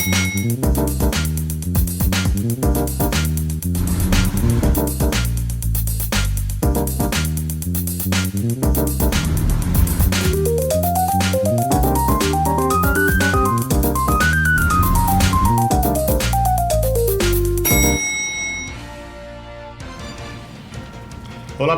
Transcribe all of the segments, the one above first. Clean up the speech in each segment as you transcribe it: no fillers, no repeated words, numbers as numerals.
Olá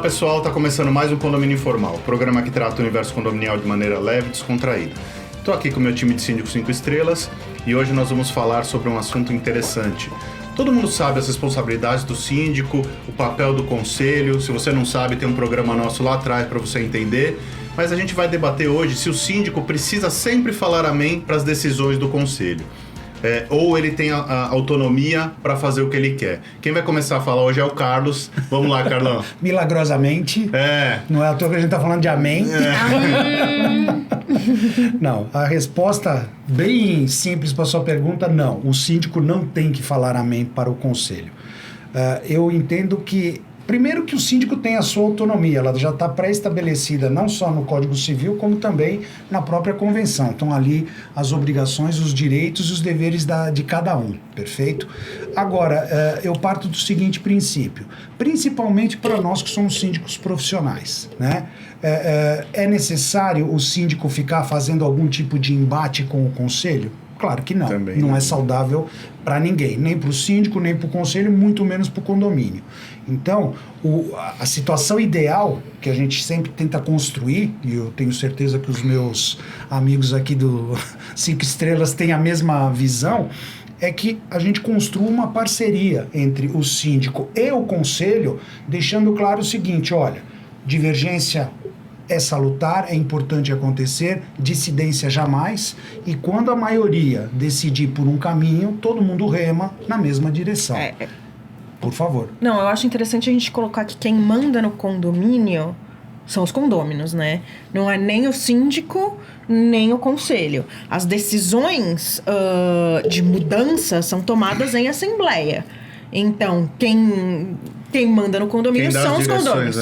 pessoal, está começando mais um Condomínio Informal, programa que trata o universo condominial de maneira leve e descontraída. Estou aqui com o meu time de síndicos 5 estrelas e hoje nós vamos falar sobre um assunto interessante. Todo mundo sabe as responsabilidades do síndico, o papel do conselho. Se você não sabe, tem um programa nosso lá atrás para você entender. Mas a gente vai debater hoje se o síndico precisa sempre falar amém para as decisões do conselho. Ou ele tem a autonomia para fazer o que ele quer. Quem vai começar a falar hoje é o Carlos. Vamos lá, Carlão. Milagrosamente. Não é à toa que a gente tá falando de amém. Não, a resposta bem simples para sua pergunta, não. O síndico não tem que falar amém para o conselho. Eu entendo que, primeiro, que o síndico tem a sua autonomia, ela já está pré-estabelecida não só no Código Civil, como também na própria Convenção. Estão ali as obrigações, os direitos e os deveres de cada um, perfeito? Agora, eu parto do seguinte princípio, principalmente para nós que somos síndicos profissionais, né? É necessário o síndico ficar fazendo algum tipo de embate com o conselho? Claro que não. Também não é saudável para ninguém, nem para o síndico, nem para o conselho, muito menos para o condomínio. Então, a situação ideal que a gente sempre tenta construir, e eu tenho certeza que os meus amigos aqui do 5 Estrelas têm a mesma visão, é que a gente construa uma parceria entre o síndico e o conselho, deixando claro o seguinte, olha, divergência é salutar, é importante acontecer, dissidência jamais, e quando a maioria decidir por um caminho, todo mundo rema na mesma direção. Por favor. Não, eu acho interessante a gente colocar que quem manda no condomínio são os condôminos, né? Não é nem o síndico, nem o conselho. As decisões de mudança são tomadas em assembleia. Então, quem manda no condomínio são os condôminos.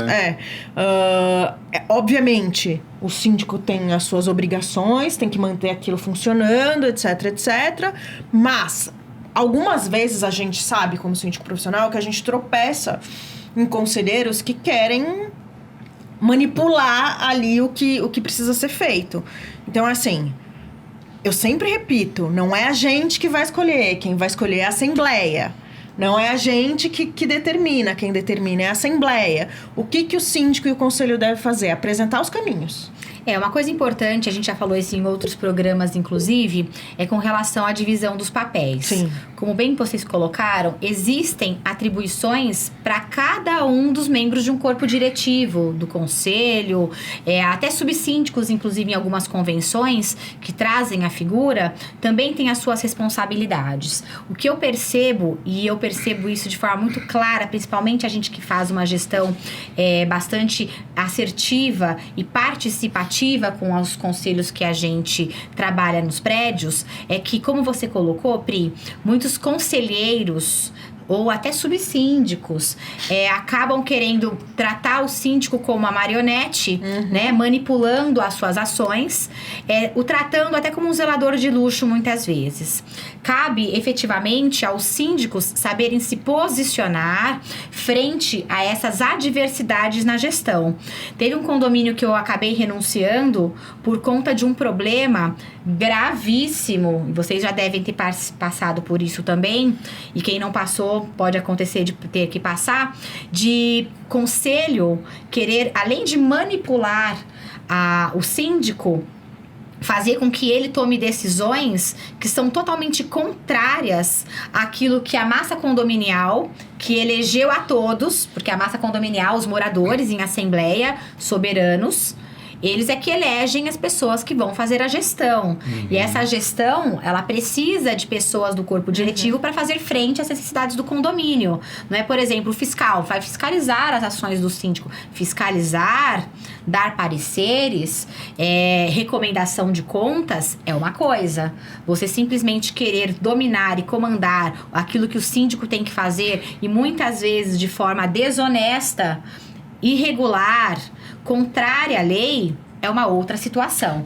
Obviamente, o síndico tem as suas obrigações, tem que manter aquilo funcionando, etc, etc. Mas, algumas vezes a gente sabe, como síndico profissional, que a gente tropeça em conselheiros que querem manipular ali o que precisa ser feito. Então, assim, eu sempre repito, não é a gente que vai escolher, quem vai escolher é a assembleia. Não é a gente que determina, quem determina é a assembleia. O que o síndico e o conselho devem fazer? Apresentar os caminhos. Uma coisa importante, a gente já falou isso em outros programas, inclusive, é com relação à divisão dos papéis. Sim. Como bem vocês colocaram, existem atribuições para cada um dos membros de um corpo diretivo, do conselho, até subsíndicos, inclusive em algumas convenções que trazem a figura, também tem as suas responsabilidades. O que eu percebo, e eu percebo isso de forma muito clara, principalmente a gente que faz uma gestão bastante assertiva e participativa com os conselhos que a gente trabalha nos prédios, é que, como você colocou, Pri, muitos conselheiros ou até subsíndicos acabam querendo tratar o síndico como uma marionete, né, manipulando as suas ações, o tratando até como um zelador de luxo muitas vezes. Cabe efetivamente aos síndicos saberem se posicionar frente a essas adversidades na gestão. Teve um condomínio que eu acabei renunciando por conta de um problema gravíssimo, e vocês já devem ter passado por isso também, e quem não passou pode acontecer de ter que passar, de conselho querer, além de manipular o síndico, fazer com que ele tome decisões que são totalmente contrárias àquilo que a massa condominial, que elegeu a todos, porque a massa condominial, os moradores em assembleia, soberanos, eles é que elegem as pessoas que vão fazer a gestão. E essa gestão, ela precisa de pessoas do corpo diretivo para fazer frente às necessidades do condomínio. Não é, por exemplo, o fiscal vai fiscalizar as ações do síndico. Fiscalizar, dar pareceres, recomendação de contas é uma coisa. Você simplesmente querer dominar e comandar aquilo que o síndico tem que fazer, e muitas vezes de forma desonesta, irregular, contrária à lei, é uma outra situação.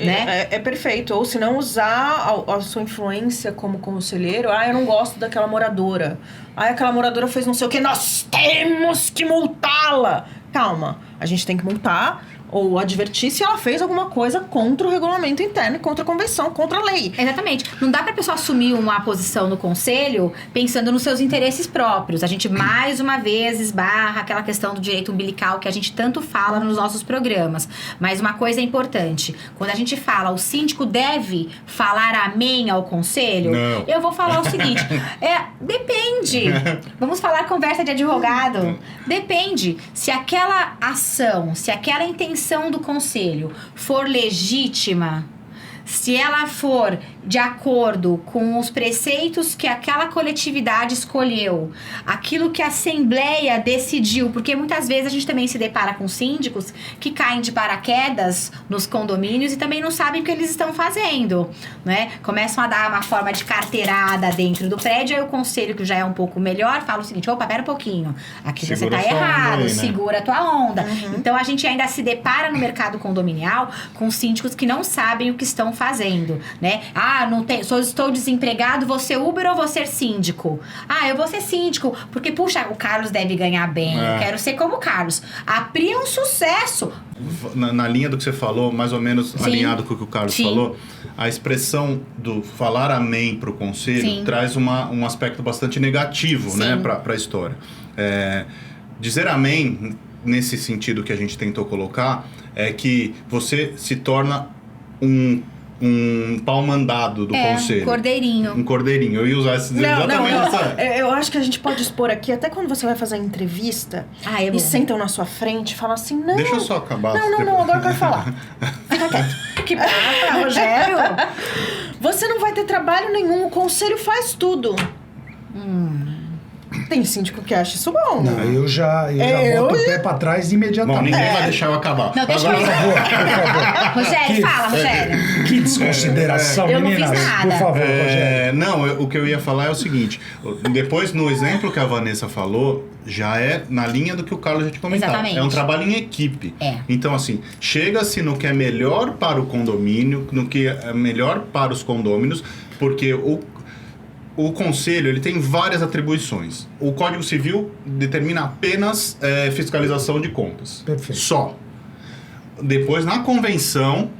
Né? É perfeito. Ou se não usar a sua influência como conselheiro. Eu não gosto daquela moradora. Aquela moradora fez não sei o que. Nós temos que multá-la. Calma, a gente tem que multar ou advertir se ela fez alguma coisa contra o regulamento interno, contra a convenção, contra a lei. Exatamente. Não dá pra pessoa assumir uma posição no conselho pensando nos seus interesses próprios. A gente, mais uma vez, esbarra aquela questão do direito umbilical que a gente tanto fala nos nossos programas. Mas uma coisa é importante. Quando a gente fala, o síndico deve falar amém ao conselho, não. Eu vou falar o seguinte, depende. Vamos falar conversa de advogado. Depende. Se aquela ação, se aquela intenção do conselho for legítima, se ela for de acordo com os preceitos que aquela coletividade escolheu, aquilo que a Assembleia decidiu, porque muitas vezes a gente também se depara com síndicos que caem de paraquedas nos condomínios e também não sabem o que eles estão fazendo, né? Começam a dar uma forma de carteirada dentro do prédio, aí o conselho, que já é um pouco melhor, fala o seguinte, opa, pera um pouquinho, aqui Segura você tá errado, aí, né? segura a tua onda. Então a gente ainda se depara no mercado condominial com síndicos que não sabem o que estão fazendo, né? Não tem, estou desempregado, vou ser Uber ou vou ser síndico? Eu vou ser síndico, porque, puxa, o Carlos deve ganhar bem, eu quero ser como o Carlos. A Pri é um sucesso. Na linha do que você falou, mais ou menos Sim. alinhado com o que o Carlos Sim. falou, a expressão do falar amém pro conselho Sim. traz um aspecto bastante negativo, Sim. né, pra história. Dizer amém, nesse sentido que a gente tentou colocar, é que você se torna um pau mandado do conselho. Um cordeirinho. Um cordeirinho. Eu ia usar exatamente essa... Eu acho que a gente pode expor aqui, até quando você vai fazer a entrevista É bom. e sentam na sua frente e falam assim, não... Deixa eu só acabar. Não, agora eu quero falar. Fica quieto. Que Rogério. Você não vai ter trabalho nenhum, o conselho faz tudo. Tem síndico que acha isso bom. Não, eu já boto o pé pra trás imediatamente. Bom, ninguém vai deixar eu acabar. Não, deixa Agora, eu Por favor. Rogério, fala, Rogério. Que desconsideração, Eu não meninas. fiz nada. Por favor, Rogério. Não, o que eu ia falar é o seguinte. Depois, no exemplo que a Vanessa falou, já é na linha do que o Carlos já tinha comentado. Exatamente. É um trabalho em equipe. É. Então, assim, chega-se no que é melhor para o condomínio, no que é melhor para os condôminos, porque o conselho, ele tem várias atribuições. O Código Civil determina apenas fiscalização de contas. Perfeito. Só. Depois, na convenção,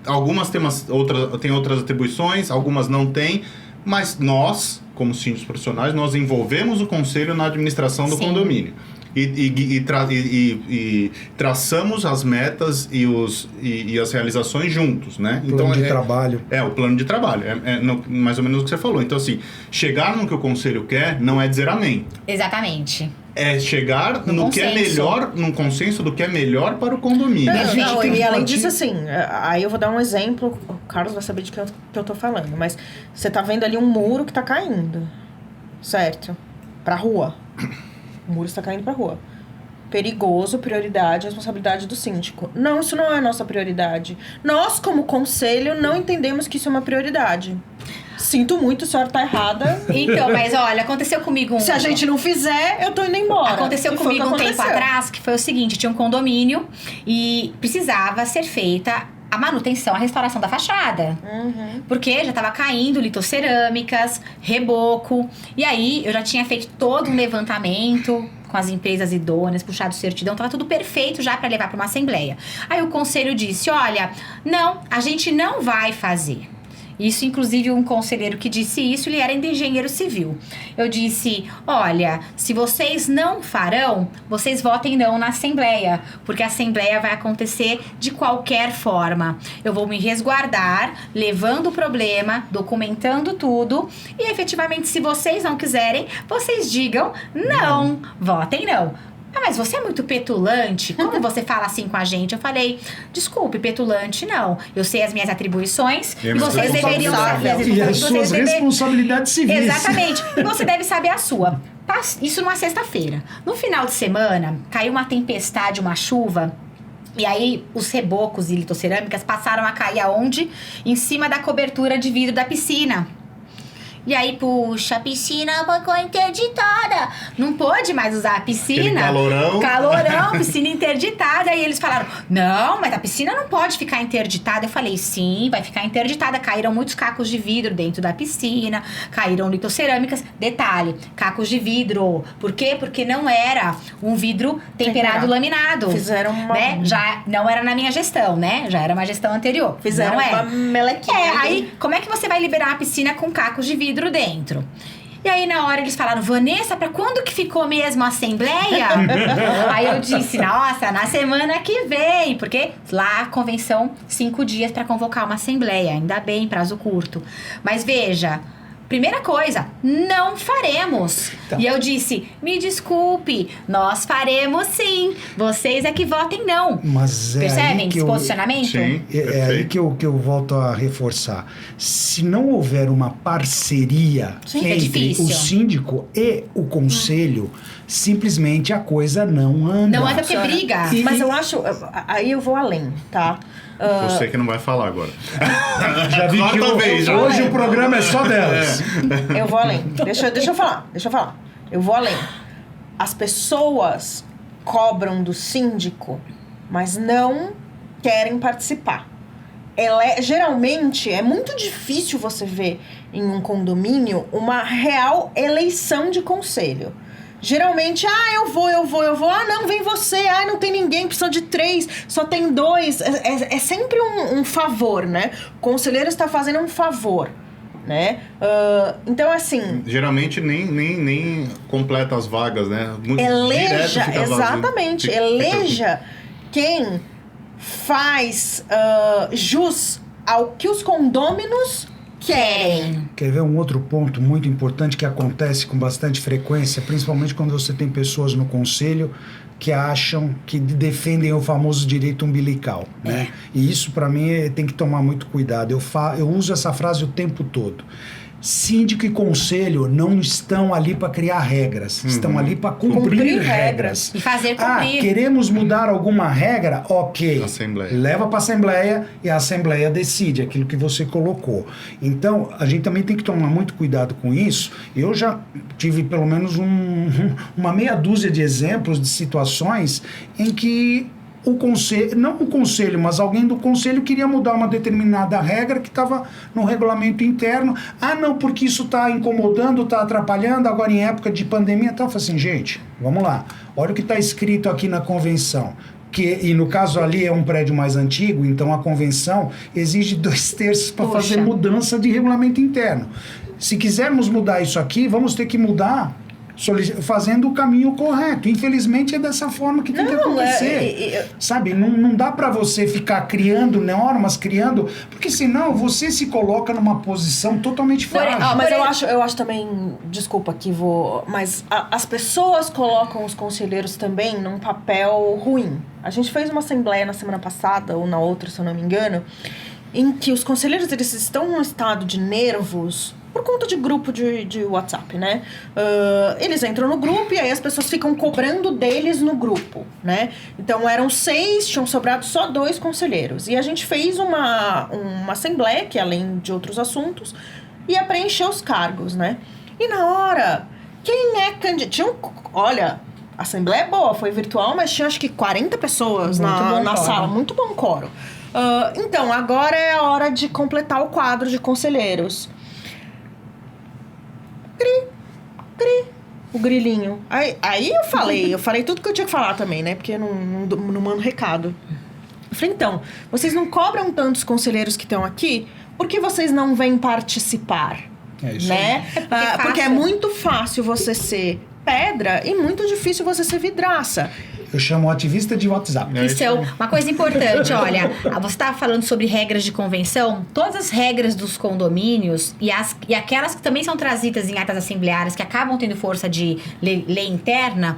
algumas têm outras atribuições, algumas não têm, mas nós, como síndicos profissionais, nós envolvemos o conselho na administração do Sim. condomínio. E traçamos as metas e as realizações juntos, né? Plano de trabalho. O plano de trabalho. Mais ou menos o que você falou. Então, assim, chegar no que o conselho quer não é dizer amém. Exatamente. É chegar No no que é consenso. melhor, num consenso do que é melhor para o condomínio. Não, tem e além um disso, assim, aí eu vou dar um exemplo, o Carlos vai saber de que eu tô falando, mas você tá vendo ali um muro que tá caindo, certo? Pra rua. O muro está caindo pra rua. Perigoso, prioridade, responsabilidade do síndico. Não, isso não é nossa prioridade. Nós, como conselho, não entendemos que isso é uma prioridade. Sinto muito, a senhora tá errada. Então, mas olha, aconteceu comigo Se a gente não fizer, eu tô indo embora. Aconteceu E foi comigo o que um tempo aconteceu. atrás, que foi o seguinte, tinha um condomínio e precisava ser feita a manutenção, a restauração da fachada. Porque já tava caindo litoscerâmicas, reboco. E aí, eu já tinha feito todo um levantamento com as empresas idôneas, puxado certidão, tava tudo perfeito já para levar para uma assembleia. Aí o conselho disse, olha, não, a gente não vai fazer. Isso, inclusive, um conselheiro que disse isso, ele era engenheiro civil. Eu disse, olha, se vocês não farão, vocês votem não na assembleia, porque a assembleia vai acontecer de qualquer forma. Eu vou me resguardar, levando o problema, documentando tudo, e efetivamente, se vocês não quiserem, vocês digam não, votem não. Mas você é muito petulante, como você fala assim com a gente? Eu falei, desculpe, petulante não. Eu sei as minhas atribuições e vocês deveriam saber. E as suas responsabilidades civis. Exatamente. E você deve saber a sua. Isso numa sexta-feira. No final de semana, caiu uma tempestade, uma chuva. E aí, os rebocos e litoscerâmicas passaram a cair aonde? Em cima da cobertura de vidro da piscina. E aí, puxa, a piscina ficou interditada. Não pôde mais usar a piscina. Aquele calorão. Calorão, piscina interditada. E eles falaram, não, mas a piscina não pode ficar interditada. Eu falei, sim, vai ficar interditada. Caíram muitos cacos de vidro dentro da piscina. Caíram litocerâmicas. Detalhe, cacos de vidro. Por quê? Porque não era um vidro temperado laminado. Fizeram uma... Né? Já não era na minha gestão, né? Já era uma gestão anterior. Fizeram não uma melequinha. Aí, como é que você vai liberar a piscina com cacos de vidro dentro? E aí, na hora, eles falaram, Vanessa, pra quando que ficou mesmo a assembleia? Aí eu disse, nossa, na semana que vem. Porque lá a convenção, 5 dias pra convocar uma assembleia. Ainda bem, prazo curto. Mas veja... Primeira coisa, não faremos. Então. E eu disse, me desculpe, nós faremos sim. Vocês é que votem não. Mas é Percebem aí que esse posicionamento? Sim. É aí que eu volto a reforçar. Se não houver uma parceria Sim, é entre difícil. o síndico e o conselho, simplesmente a coisa não anda. Não anda porque briga. Mas eu acho... Aí eu vou além, tá? Você que não vai falar agora. Já vi que Quarta vez, já. hoje o programa é só delas. Eu vou além. Deixa eu falar. Eu vou além. As pessoas cobram do síndico, mas não querem participar. Geralmente, é muito difícil você ver em um condomínio uma real eleição de conselho. Geralmente, eu vou. Ah, não, vem você. Ah, não tem ninguém, precisa de 3, só tem 2. É sempre um favor, né? O conselheiro está fazendo um favor, né? Então, assim... Geralmente nem completa as vagas, né? Eleja, fica vazio. exatamente. Eleja quem faz jus ao que os condôminos querem. Quer ver um outro ponto muito importante que acontece com bastante frequência, principalmente quando você tem pessoas no conselho que acham, que defendem o famoso direito umbilical, né? E isso, para mim, tem que tomar muito cuidado. Eu uso essa frase o tempo todo. Síndico e conselho não estão ali para criar regras, estão ali para cumprir regras. E fazer cumprir. Queremos mudar alguma regra? Ok. Assembleia. Leva para a Assembleia e a Assembleia decide aquilo que você colocou. Então, a gente também tem que tomar muito cuidado com isso. Eu já tive pelo menos uma meia dúzia de exemplos de situações em que o conselho, não o conselho, mas alguém do conselho queria mudar uma determinada regra que estava no regulamento interno. Ah, não, porque isso está incomodando, está atrapalhando, agora em época de pandemia. Então, eu falei assim, gente, vamos lá. Olha o que está escrito aqui na convenção. E no caso ali é um prédio mais antigo, então a convenção exige 2/3 para fazer mudança de regulamento interno. Se quisermos mudar isso aqui, vamos ter que mudar fazendo o caminho correto. Infelizmente é dessa forma que tem que acontecer. Sabe, não dá para você ficar criando normas, porque senão você se coloca numa posição totalmente frágil. Mas eu acho também, desculpa que vou, mas as pessoas colocam os conselheiros também num papel ruim. A gente fez uma assembleia na semana passada, ou na outra, se eu não me engano, em que os conselheiros, eles estão num estado de nervos por conta de grupo de WhatsApp, né? Eles entram no grupo e aí as pessoas ficam cobrando deles no grupo, né? Então eram 6, tinham sobrado só 2 conselheiros. E a gente fez uma assembleia, que além de outros assuntos, ia preencher os cargos, né? E na hora, quem é candidato? Olha, a assembleia é boa, foi virtual, mas tinha acho que 40 pessoas na sala. Muito bom coro. Então, agora é a hora de completar o quadro de conselheiros. O grilinho. Aí eu falei tudo que eu tinha que falar também, né? Porque eu não mando recado. Eu falei, então, vocês não cobram tantos conselheiros que estão aqui, por que vocês não vêm participar? É isso né? Porque é muito fácil você ser pedra e muito difícil você ser vidraça. Eu chamo o ativista de WhatsApp. Isso é uma coisa importante, olha, você estava falando sobre regras de convenção, todas as regras dos condomínios e aquelas que também são trazidas em atas assembleárias, que acabam tendo força de lei interna,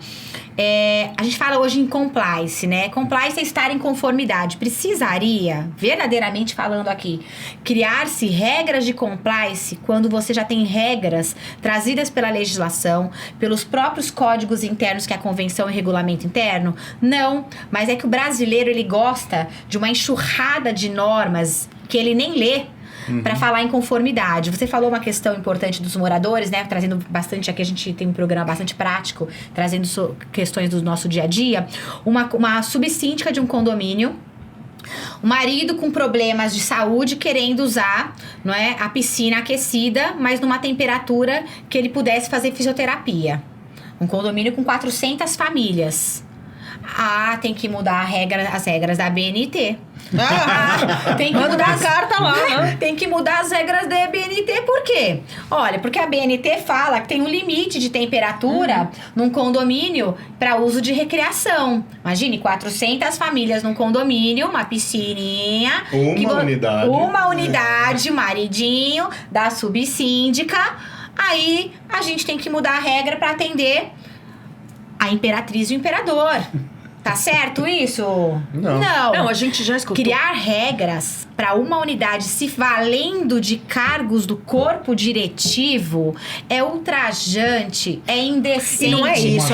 a gente fala hoje em compliance, né? Compliance é estar em conformidade. Precisaria, verdadeiramente falando aqui, criar-se regras de compliance quando você já tem regras trazidas pela legislação, pelos próprios códigos internos que é a convenção e regulamento interno? Não, mas é que o brasileiro, ele gosta de uma enxurrada de normas que ele nem lê, para falar em conformidade. Você falou uma questão importante dos moradores, né? Trazendo bastante, aqui a gente tem um programa bastante prático, trazendo questões do nosso dia a dia. Uma subsíndica de um condomínio, o marido com problemas de saúde querendo usar, não é, a piscina aquecida, mas numa temperatura que ele pudesse fazer fisioterapia. Um condomínio com 400 famílias. Tem que mudar as regras da BNT. Tem que mudar a carta lá, né? Tem que mudar as regras da BNT, por quê? Olha, porque a BNT fala que tem um limite de temperatura num condomínio para uso de recreação. Imagine, 400 famílias num condomínio, uma piscininha. Uma unidade, maridinho da subsíndica. Aí a gente tem que mudar a regra para atender a imperatriz e o imperador. Tá certo isso? Não, a gente já escutou. Criar regras para uma unidade se valendo de cargos do corpo diretivo é ultrajante, é indecente. E não é isso,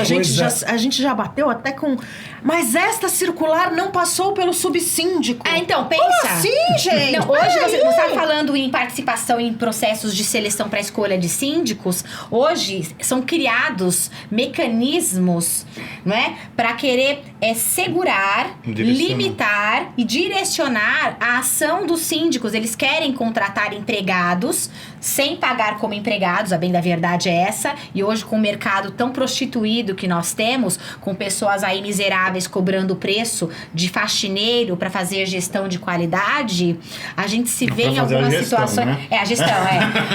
a gente já bateu até com... Mas esta circular não passou pelo subsíndico. Então, pensa. Como assim, gente? Não, hoje você está falando em participação em processos de seleção para escolha de síndicos. Hoje são criados mecanismos, não é, para querer segurar, limitar e direcionar a ação dos síndicos. Eles querem contratar empregados sem pagar como empregados, a bem da verdade é essa. E hoje, com o mercado tão prostituído que nós temos, com pessoas aí miseráveis cobrando o preço de faxineiro para fazer gestão de qualidade, a gente se vê em algumas situações... Né? A gestão,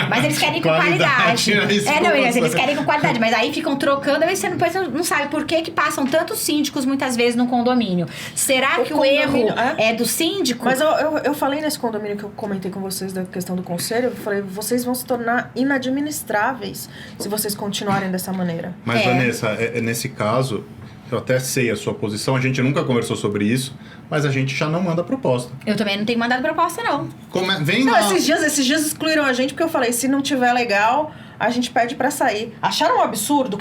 Mas eles querem com qualidade. Eles querem com qualidade, mas aí ficam trocando, aí você não sabe por que passam tantos síndicos muitas vezes no condomínio. Será que o erro é do síndico? Mas eu falei nesse condomínio que eu comentei com vocês da questão do conselho, eu falei, vocês vão se tornar inadministráveis se vocês continuarem dessa maneira. Mas, Vanessa, nesse caso... Eu até sei a sua posição, a gente nunca conversou sobre isso, mas a gente já não manda proposta. Eu também não tenho mandado proposta, não. Vem lá. Esses dias excluíram a gente porque eu falei, se não tiver legal, a gente pede pra sair. Acharam um absurdo?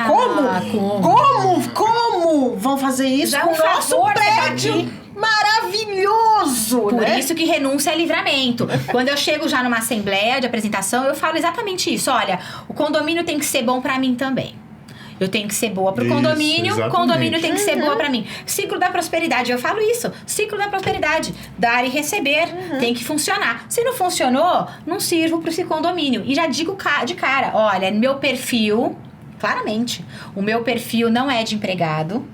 Como vão fazer isso com o nosso prédio maravilhoso? Por isso que renúncia é livramento. Quando eu chego já numa assembleia de apresentação, eu falo exatamente isso. Olha, o condomínio tem que ser bom pra mim também. Eu tenho que ser boa pro condomínio, o condomínio tem que ser boa pra mim. Ciclo da prosperidade, eu falo isso. Ciclo da prosperidade, dar e receber, tem que funcionar. Se não funcionou, não sirvo pro esse condomínio. E já digo de cara, olha, meu perfil, claramente, o meu perfil não é de empregado.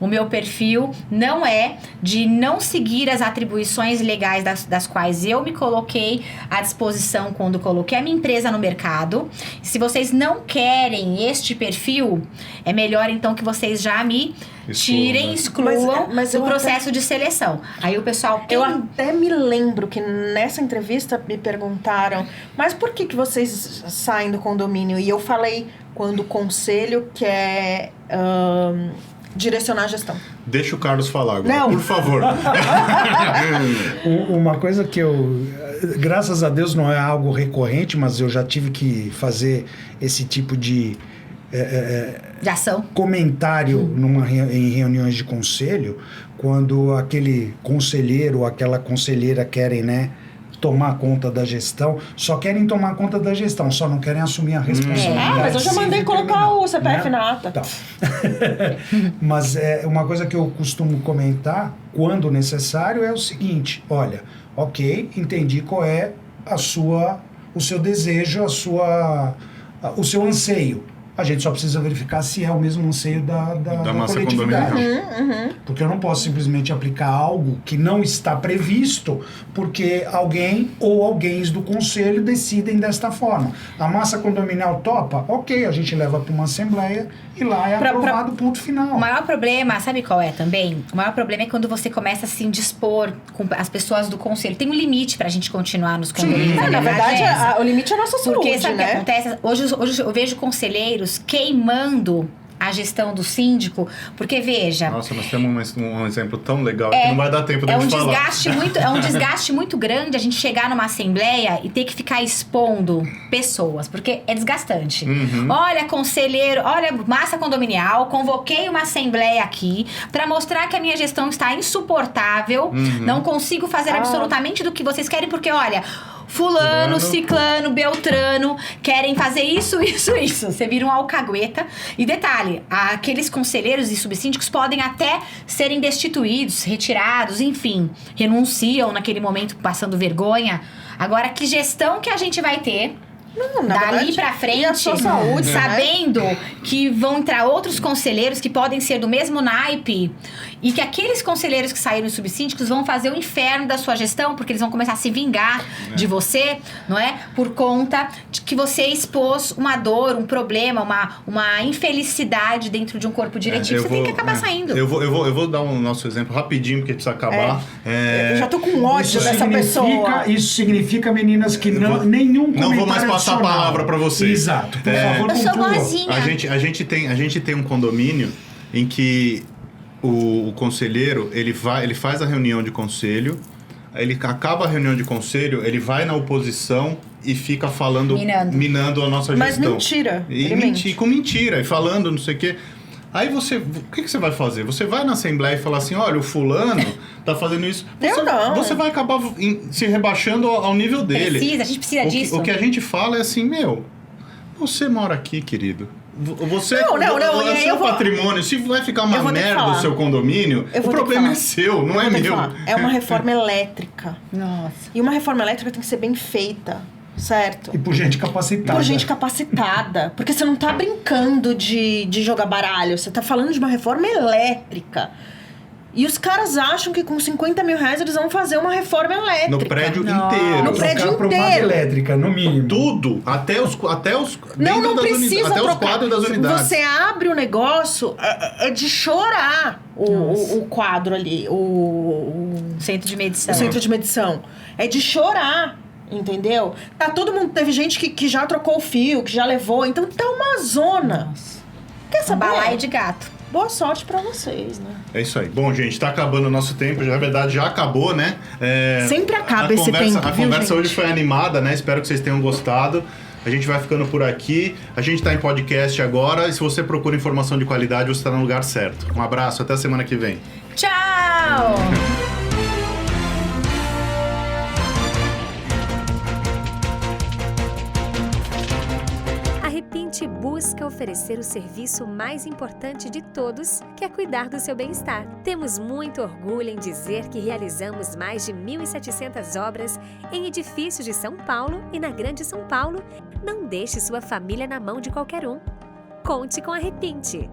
O meu perfil não é de não seguir as atribuições legais das quais eu me coloquei à disposição quando coloquei a minha empresa no mercado. Se vocês não querem este perfil, é melhor então que vocês já me tirem, excluam do processo de seleção. Aí o pessoal... Eu até me lembro que nessa entrevista me perguntaram, mas por que vocês saem do condomínio? E eu falei, quando o conselho quer... direcionar a gestão. Deixa o Carlos falar agora, por favor. Uma coisa que graças a Deus não é algo recorrente, mas eu já tive que fazer esse tipo de ação. Comentário em reuniões de conselho, quando aquele conselheiro ou aquela conselheira querem, né, tomar conta da gestão, só querem tomar conta da gestão, só não querem assumir a responsabilidade. Mas eu já mandei colocar o CPF na ata. Tá. Mas uma coisa que eu costumo comentar, quando necessário, é o seguinte, olha, ok, entendi qual é o seu desejo, o seu anseio. A gente só precisa verificar se é o mesmo anseio da coletividade. Porque eu não posso simplesmente aplicar algo que não está previsto porque alguém ou alguém do conselho decidem desta forma. A massa condominial topa? Ok, a gente leva para uma assembleia e lá é aprovado, ponto final. O maior problema, sabe qual é também? O maior problema é quando você começa a se indispor com as pessoas do conselho. Tem um limite pra gente continuar nos condomínios. Na verdade, o limite é a nossa saúde, porque sabe o que acontece? Hoje eu vejo conselheiros queimando a gestão do síndico, porque veja... Nossa, nós temos um exemplo tão legal que não vai dar tempo de falar. É um desgaste muito grande a gente chegar numa assembleia e ter que ficar expondo pessoas, porque é desgastante. Olha, conselheiro, olha, massa condominial, convoquei uma assembleia aqui para mostrar que a minha gestão está insuportável, não consigo fazer absolutamente do que vocês querem, porque olha... fulano, ciclano, beltrano querem fazer isso, isso, isso. Você vira um alcagueta. E detalhe, aqueles conselheiros e subsíndicos podem até serem destituídos, retirados, enfim, renunciam naquele momento passando vergonha. Agora, que gestão que a gente vai ter Não, na dali verdade, pra e a frente, sua saúde, sabendo que vão entrar outros conselheiros que podem ser do mesmo naipe e que aqueles conselheiros que saíram subsíndicos vão fazer o inferno da sua gestão, porque eles vão começar a se vingar de você, não é? Por conta de que você expôs uma dor, um problema, uma infelicidade dentro de um corpo diretivo. Você tem que acabar saindo. Eu vou dar um nosso exemplo rapidinho, porque precisa acabar. Eu já tô com ódio dessa pessoa. Isso significa, meninas, que nenhum comentário Não vou mais passar a adicional. palavra pra vocês. Exato. Por favor, Eu sou conclua. boazinha. A gente tem um condomínio em que o conselheiro, ele faz a reunião de conselho, ele acaba a reunião de conselho, ele vai na oposição e fica falando, minando a nossa Mas gestão. mentira. E Ele mente. com mentira, e falando não sei o quê. Aí o que você vai fazer? Você vai na Assembleia e falar assim, olha, o fulano tá fazendo isso. Você vai acabar se rebaixando ao nível dele. A gente precisa disso. O que a gente fala é assim, você mora aqui, querido. Você Não, o seu patrimônio, se vai ficar uma merda o seu condomínio, o problema é seu, não é meu. É uma reforma elétrica. Nossa. E uma reforma elétrica tem que ser bem feita, certo? E por gente capacitada. Por gente capacitada. Porque você não tá brincando de jogar baralho. Você tá falando de uma reforma elétrica. E os caras acham que com 50 mil reais eles vão fazer uma reforma elétrica. No prédio inteiro. No prédio Trocar inteiro. promada elétrica, no mínimo. Tudo. Até os Não precisa até trocar. os quadros das unidades. Você abre o negócio, é de chorar o quadro ali. O Centro de medição. o centro de medição. É de chorar. Entendeu? Tá todo mundo. Teve gente que já trocou o fio, que já levou. Então tá uma zona. Quer saber? Balaio de gato. Boa sorte pra vocês, né? É isso aí. Bom, gente, tá acabando o nosso tempo. Na verdade, já acabou, né? Sempre acaba esse tempo, A viu, conversa gente? hoje foi animada, né? Espero que vocês tenham gostado. A gente vai ficando por aqui. A gente tá em podcast agora. E se você procura informação de qualidade, você tá no lugar certo. Um abraço. Até a semana que vem. Tchau! A Repinte busca oferecer o serviço mais importante de todos, que é cuidar do seu bem-estar. Temos muito orgulho em dizer que realizamos mais de 1.700 obras em edifícios de São Paulo e na Grande São Paulo. Não deixe sua família na mão de qualquer um. Conte com a Repinte.